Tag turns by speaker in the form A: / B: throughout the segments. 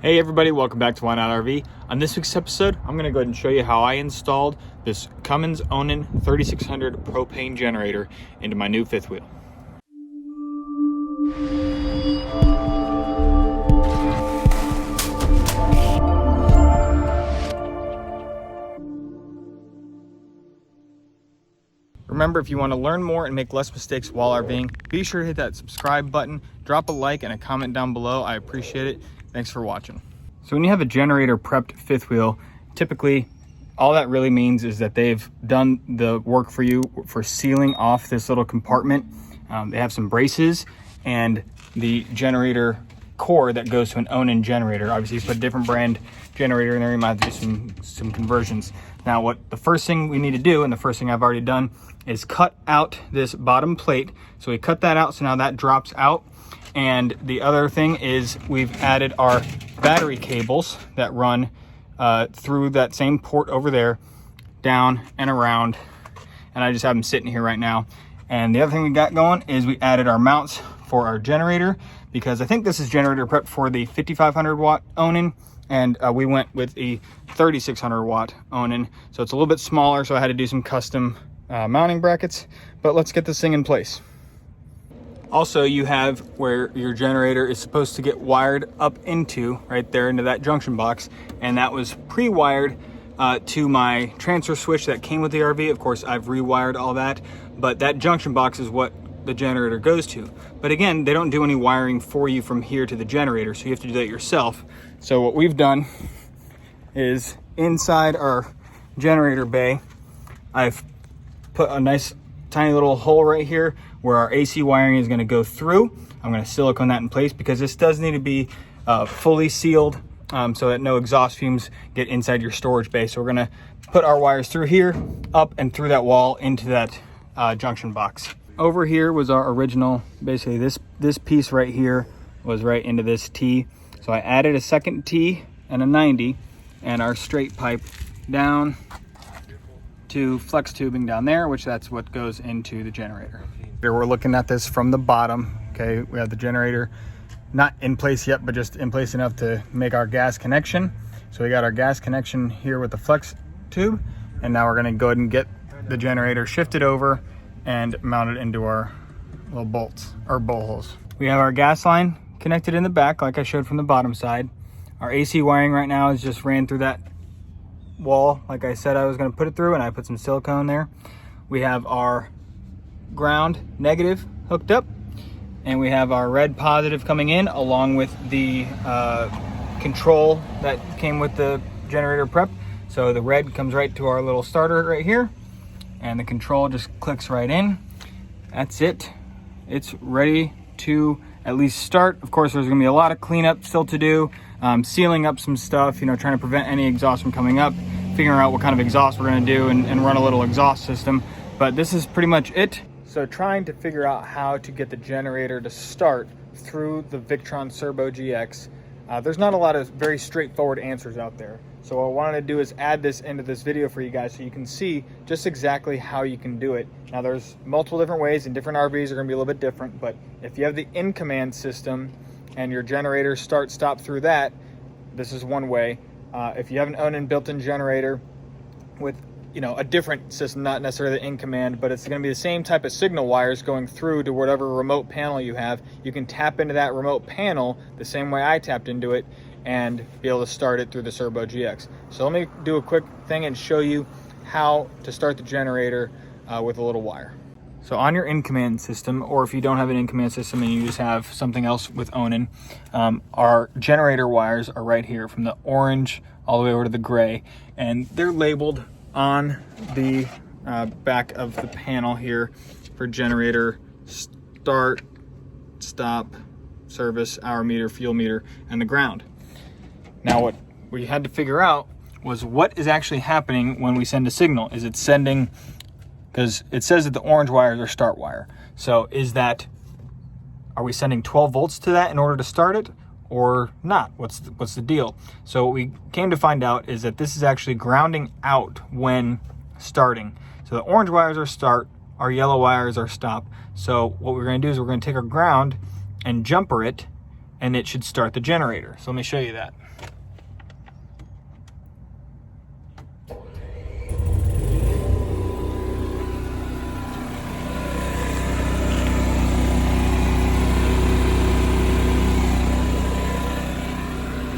A: Hey everybody, welcome back to Why Not RV. On this week's episode, I'm going to go ahead and show you how I installed this Cummins Onan 3600 propane generator into my new fifth wheel. Remember, if you want to learn more and make less mistakes while RVing, be sure to hit that subscribe button, drop a like and a comment down below. I appreciate it. Thanks for watching. So when you have a generator prepped fifth wheel, typically all that really means is that they've done the work for you for sealing off this little compartment. They have some braces and the generator core that goes to an Onan generator. Obviously, you put a different brand generator in there, you might have to do some conversions. Now, what the first thing we need to do, and the first thing I've already done, is cut out this bottom plate. So we cut that out, so now that drops out. And the other thing is we've added our battery cables that run through that same port over there, down and around. And I just have them sitting here right now. And the other thing we got going is we added our mounts for our generator, because I think this is generator prep for the 5500 watt Onan, and we went with the 3600 watt Onan. So it's a little bit smaller, so I had to do some custom mounting brackets, but let's get this thing in place. Also, you have where your generator is supposed to get wired up into, right there into that junction box, and that was pre-wired to my transfer switch that came with the RV. Of course, I've rewired all that, but that junction box is what the generator goes to. But again, they don't do any wiring for you from here to the generator, so you have to do that yourself. So what we've done is inside our generator bay, I've put a nice tiny little hole right here where our AC wiring is going to go through. I'm going to silicone that in place because this does need to be fully sealed so that no exhaust fumes get inside your storage bay. So we're going to put our wires through here, up and through that wall into that junction box. Over here was our original, basically this piece right here was right into this T. So I added a second T and a 90 and our straight pipe down to flex tubing down there, which that's what goes into the generator. Here we're looking at this from the bottom. Okay, we have the generator not in place yet, but just in place enough to make our gas connection. So we got our gas connection here with the flex tube, and now we're gonna go ahead and get the generator shifted over and mounted into our little bolts or bowl holes. We have our gas line connected in the back like I showed from the bottom side. Our AC wiring right now is just ran through that wall like I said I was going to put it through, and I put some silicone there. We have our ground negative hooked up, and we have our red positive coming in along with the control that came with the generator prep. So the red comes right to our little starter right here, and the control just clicks right in. That's it. It's ready to at least start. Of course, there's gonna be a lot of cleanup still to do, sealing up some stuff, you know, trying to prevent any exhaust from coming up, figuring out what kind of exhaust we're gonna do and run a little exhaust system. But this is pretty much it. So trying to figure out how to get the generator to start through the Victron Cerbo GX. There's not a lot of very straightforward answers out there. So what I wanted to do is add this into this video for you guys so you can see just exactly how you can do it. Now there's multiple different ways, and different RVs are gonna be a little bit different, but if you have the in-command system and your generator start-stop through that, this is one way. If you have an Onan built-in generator with, you know, a different system, not necessarily the in-command, but it's gonna be the same type of signal wires going through to whatever remote panel you have, you can tap into that remote panel the same way I tapped into it and be able to start it through the Cerbo GX. So let me do a quick thing and show you how to start the generator with a little wire. So on your in-command system, or if you don't have an in-command system and you just have something else with Onan, our generator wires are right here from the orange all the way over to the gray, and they're labeled on the back of the panel here for generator start, stop, service, hour meter, fuel meter, and the ground. Now what we had to figure out was what is actually happening when we send a signal. Is it sending, because it says that the orange wires are start wire. So are we sending 12 volts to that in order to start it or not? What's the deal? So what we came to find out is that this is actually grounding out when starting. So the orange wires are start, our yellow wires are stop. So what we're gonna do is we're gonna take our ground and jumper it and it should start the generator. So let me show you that.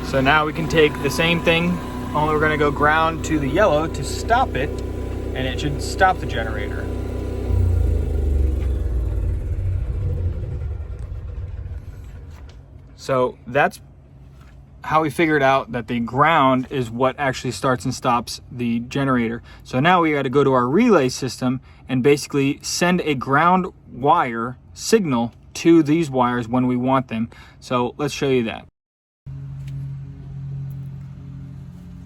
A: So now we can take the same thing, only we're gonna go ground to the yellow to stop it, and it should stop the generator. So that's how we figured out that the ground is what actually starts and stops the generator. So now we got to go to our relay system and basically send a ground wire signal to these wires when we want them. So let's show you that.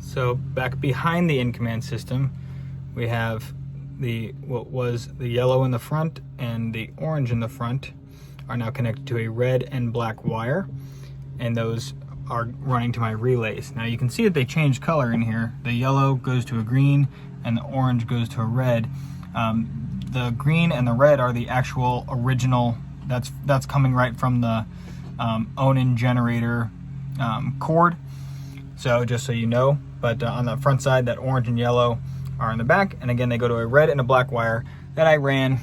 A: So back behind the in-command system, we have what was the yellow in the front and the orange in the front are now connected to a red and black wire, and those are running to my relays. Now you can see that they changed color in here. The yellow goes to a green and the orange goes to a red. The green and the red are the actual original, that's coming right from the Onan generator cord. So just so you know, but on the front side, that orange and yellow are in the back. And again, they go to a red and a black wire that I ran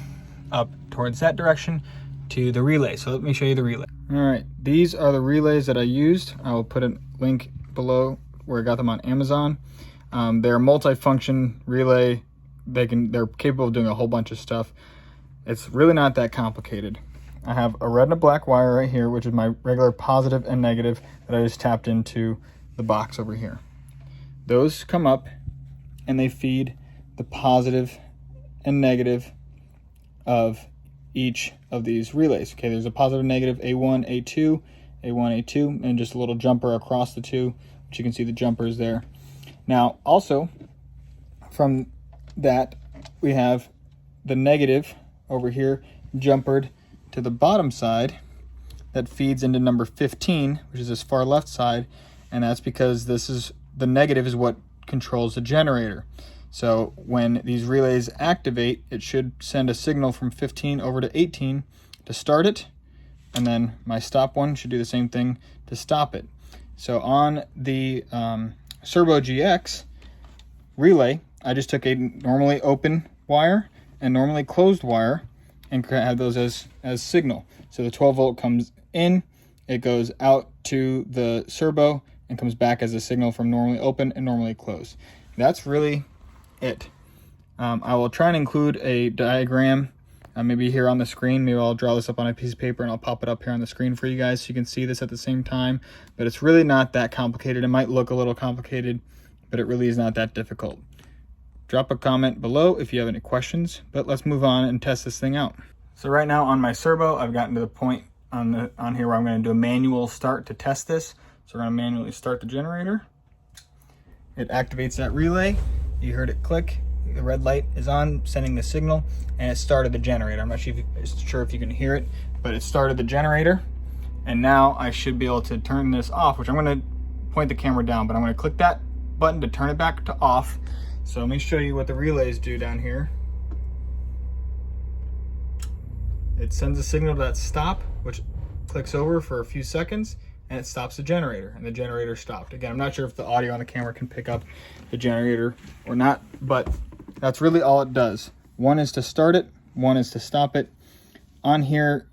A: up towards that direction to the relay. So let me show you the relay. All right, these are the relays that I used. I will put a link below where I got them on Amazon. They're a multi-function relay. They're capable of doing a whole bunch of stuff. It's really not that complicated. I have a red and a black wire right here, which is my regular positive and negative that I just tapped into the box over here. Those come up and they feed the positive and negative of each of these relays. Okay, there's a positive, negative, A1, A2, A1, A2, and just a little jumper across the two, which you can see the jumpers there. Now, also, from that, we have the negative over here jumpered to the bottom side that feeds into number 15, which is this far left side, and that's because the negative is what controls the generator. So when these relays activate, it should send a signal from 15 over to 18 to start it, and then my stop one should do the same thing to stop it. So on the Cerbo GX relay, I just took a normally open wire and normally closed wire and had those as signal. So the 12 volt comes in, it goes out to the Cerbo and comes back as a signal from normally open and normally closed. That's really it. I will try and include a diagram maybe here on the screen. Maybe I'll draw this up on a piece of paper and I'll pop it up here on the screen for you guys so you can see this at the same time. But it's really not that complicated. It might look a little complicated, but it really is not that difficult. Drop a comment below if you have any questions, but let's move on and test this thing out. So right now on my Cerbo, I've gotten to the point on here where I'm going to do a manual start to test this. So we're going to manually start the generator. It activates that relay. You heard it click. The red light is on, sending the signal, and it started the generator. I'm not sure if you can hear it, but it started the generator. And now I should be able to turn this off, which I'm going to point the camera down, but I'm going to click that button to turn it back to off. So let me show you what the relays do down here. It sends a signal to that stop, which clicks over for a few seconds, and it stops the generator, and the generator stopped. Again, I'm not sure if the audio on the camera can pick up the generator or not, but that's really all it does. One is to start it, one is to stop it. On here,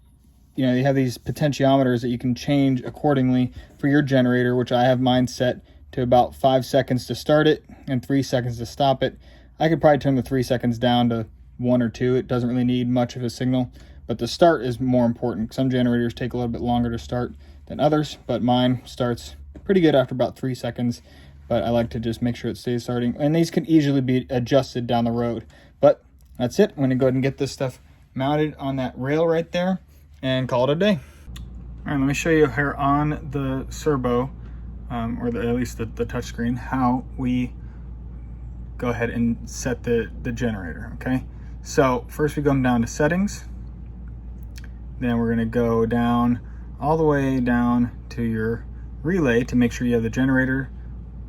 A: you know, you have these potentiometers that you can change accordingly for your generator, which I have mine set to about 5 seconds to start it and 3 seconds to stop it. I could probably turn the 3 seconds down to 1 or 2. It doesn't really need much of a signal, but the start is more important. Some generators take a little bit longer to start than others, but mine starts pretty good after about 3 seconds, but I like to just make sure it stays starting. And these can easily be adjusted down the road. But that's it. I'm going to go ahead and get this stuff mounted on that rail right there and call it a day. All right, let me show you here on the Cerbo, or at least the touchscreen, how we go ahead and set the generator, okay? So first we go down to settings. Then we're going to go down all the way down to your relay to make sure you have the generator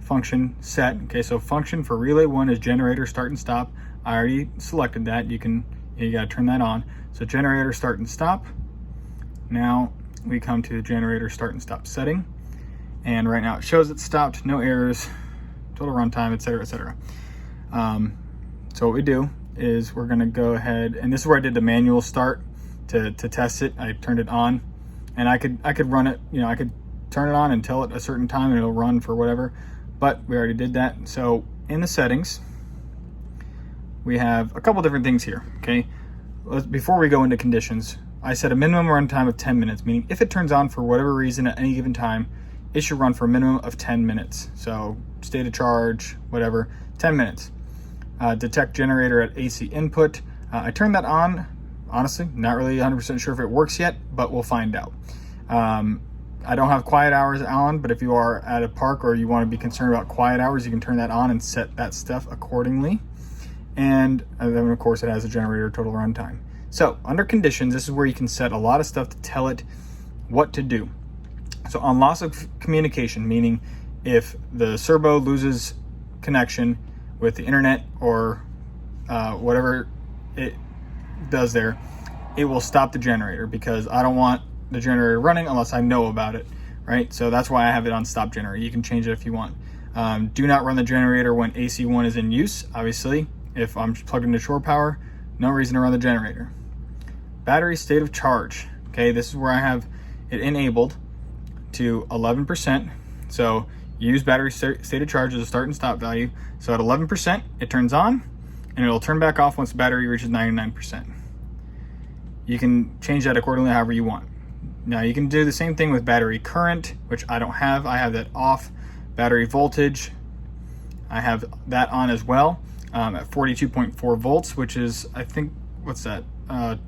A: function set. Okay, so function for relay 1 is generator start and stop. I already selected that. You got to turn that on. So generator start and stop. Now we come to the generator start and stop setting. And right now it shows it's stopped, no errors, total runtime, etc., etc. So what we do is we're gonna go ahead, and this is where I did the manual start to test it. I turned it on, and I could run it, you know, I could turn it on and tell it a certain time and it'll run for whatever, but we already did that. So in the settings, we have a couple different things here, okay? Before we go into conditions, I set a minimum runtime of 10 minutes, meaning if it turns on for whatever reason at any given time, it should run for a minimum of 10 minutes. So state of charge, whatever, 10 minutes. Detect generator at AC input. I turned that on, honestly, not really 100% sure if it works yet, but we'll find out. I don't have quiet hours on, but if you are at a park or you want to be concerned about quiet hours, you can turn that on and set that stuff accordingly. And then of course it has a generator total runtime. So under conditions, this is where you can set a lot of stuff to tell it what to do. So on loss of communication, meaning if the Cerbo loses connection with the internet or whatever it does there, it will stop the generator, because I don't want the generator running unless I know about it, right? So that's why I have it on stop generator. You can change it if you want. Do not run the generator when AC1 is in use. Obviously, if I'm plugged into shore power, no reason to run the generator. Battery state of charge. Okay, this is where I have it enabled to 11%. So use battery state of charge as a start and stop value. So at 11%, it turns on, and it'll turn back off once the battery reaches 99%. You can change that accordingly however you want. Now you can do the same thing with battery current, which I don't have. I have that off. Battery voltage, I have that on as well, at 42.4 volts, which is, I think, what's that? All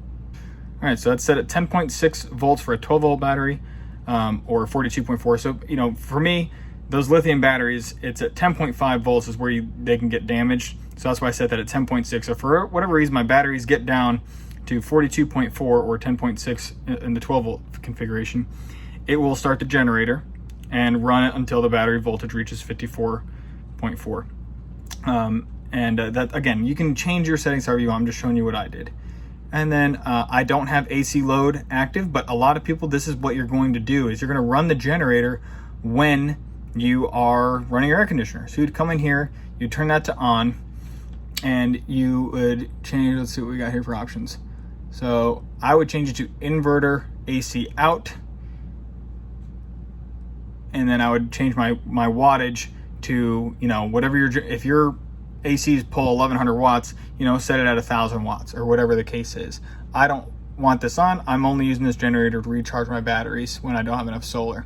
A: right, so that's set at 10.6 volts for a 12 volt battery, or 42.4. So, you know, for me, those lithium batteries, it's at 10.5 volts is where they can get damaged. So that's why I set that at 10.6. So for whatever reason, my batteries get down to 42.4 or 10.6 in the 12 volt configuration, it will start the generator and run it until the battery voltage reaches 54.4. That, again, you can change your settings however you want. I'm just showing you what I did. And then I don't have AC load active, but a lot of people, this is what you're going to do, is you're going to run the generator when you are running your air conditioner. So you'd come in here, you turn that to on, and you would change, let's see what we got here for options. So I would change it to inverter AC out, and then I would change my wattage to, you know, whatever if your ACs pull 1100 watts, you know, set it at 1000 watts or whatever the case is. I don't want this on. I'm only using this generator to recharge my batteries when I don't have enough solar.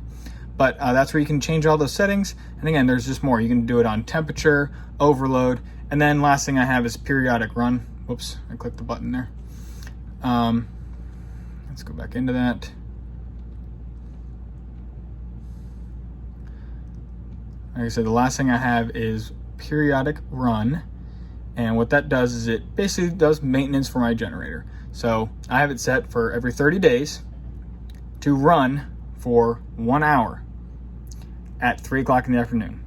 A: But that's where you can change all those settings. And again, there's just more. You can do it on temperature, overload, and then last thing I have is periodic run. Whoops, I clicked the button there. Let's go back into that. Like I said, the last thing I have is periodic run, and what that does is it basically does maintenance for my generator. So I have it set for every 30 days to run for 1 hour at 3 o'clock in the afternoon.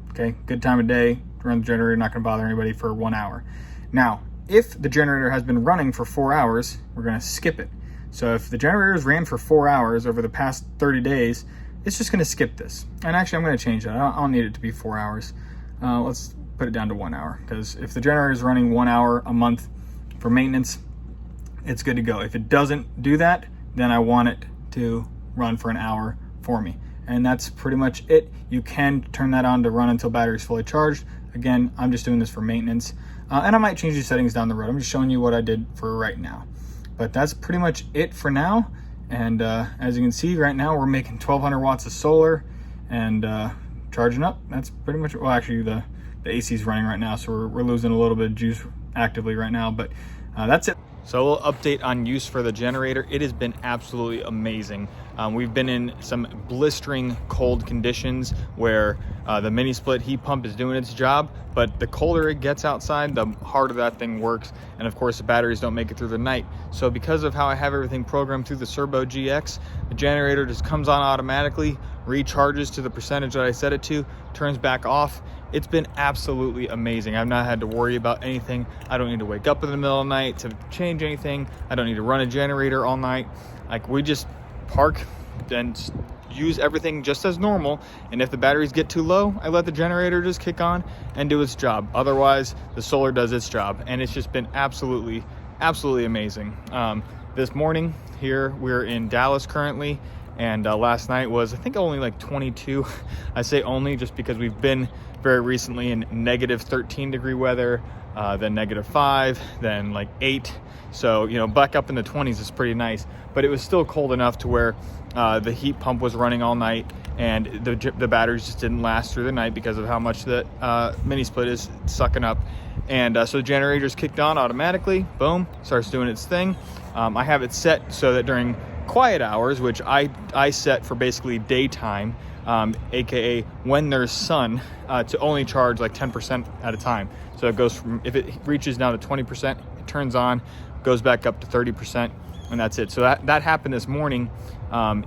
A: Okay, good time of day to run the generator, not going to bother anybody for 1 hour. Now, if the generator has been running for 4 hours, we're going to skip it. So if the generator has ran for 4 hours over the past 30 days, it's just going to skip this. And actually, I'm going to change that. I don't need it to be 4 hours. Let's put it down to 1 hour, because if the generator is running 1 hour a month for maintenance, it's good to go. If it doesn't do that, then I want it to run for an hour for me. And that's pretty much it. You can turn that on to run until battery's fully charged. Again, I'm just doing this for maintenance. And I might change these settings down the road. I'm just showing you what I did for right now. But that's pretty much it for now. And as you can see, right now we're making 1200 watts of solar and charging up. That's pretty much, well, actually the AC is running right now, so we're losing a little bit of juice actively right now, but that's it. So a little update on use for the generator. It has been absolutely amazing. We've been in some blistering cold conditions where the mini split heat pump is doing its job, but the colder it gets outside, the harder that thing works. And of course the batteries don't make it through the night. So because of how I have everything programmed through the Cerbo GX, the generator just comes on automatically, recharges to the percentage that I set it to, turns back off. It's been absolutely amazing. I've not had to worry about anything. I don't need to wake up in the middle of the night to change anything. I don't need to run a generator all night. Like, we just park and use everything just as normal, and if the batteries get too low, I let the generator just kick on and do its job. Otherwise, the solar does its job, and it's just been absolutely amazing. This morning here, we're in Dallas currently, and last night was, I think, only like 22. I say only just because we've been very recently in negative 13 degree weather, then negative 5, then like 8. So, you know, back up in the 20s is pretty nice, but it was still cold enough to where the heat pump was running all night, and the batteries just didn't last through the night because of how much the mini split is sucking up. And so the generator's kicked on automatically, boom, starts doing its thing. I have it set so that during quiet hours, which I set for basically daytime, aka when there's sun, to only charge like 10% at a time. So it goes from, if it reaches down to 20%, it turns on, goes back up to 30%, and that's it. So that happened this morning.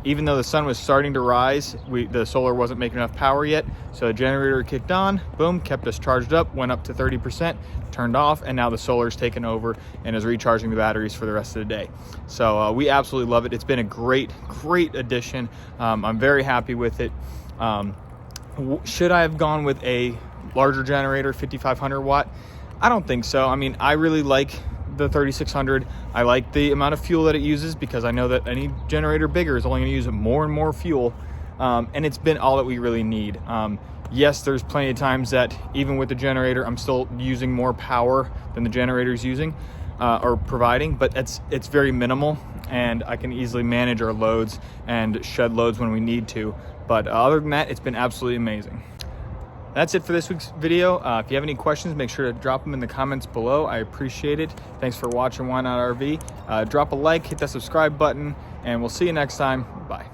A: Even though the sun was starting to rise, the solar wasn't making enough power yet, so the generator kicked on, boom, kept us charged up, went up to 30%, turned off, and now the solar's taken over and is recharging the batteries for the rest of the day. So we absolutely love it. It's been a great addition. I'm very happy with it. Should I have gone with a larger generator, 5,500 watt? I don't think so. I mean, I really like the 3600. I like the amount of fuel that it uses, because I know that any generator bigger is only going to use more and more fuel, and it's been all that we really need. Yes, there's plenty of times that even with the generator, I'm still using more power than the generator's using or providing, but it's very minimal, and I can easily manage our loads and shed loads when we need to. But other than that, it's been absolutely amazing. That's it for this week's video. If you have any questions, make sure to drop them in the comments below. I appreciate it. Thanks for watching Why Not RV. Drop a like, hit that subscribe button, and we'll see you next time. Bye.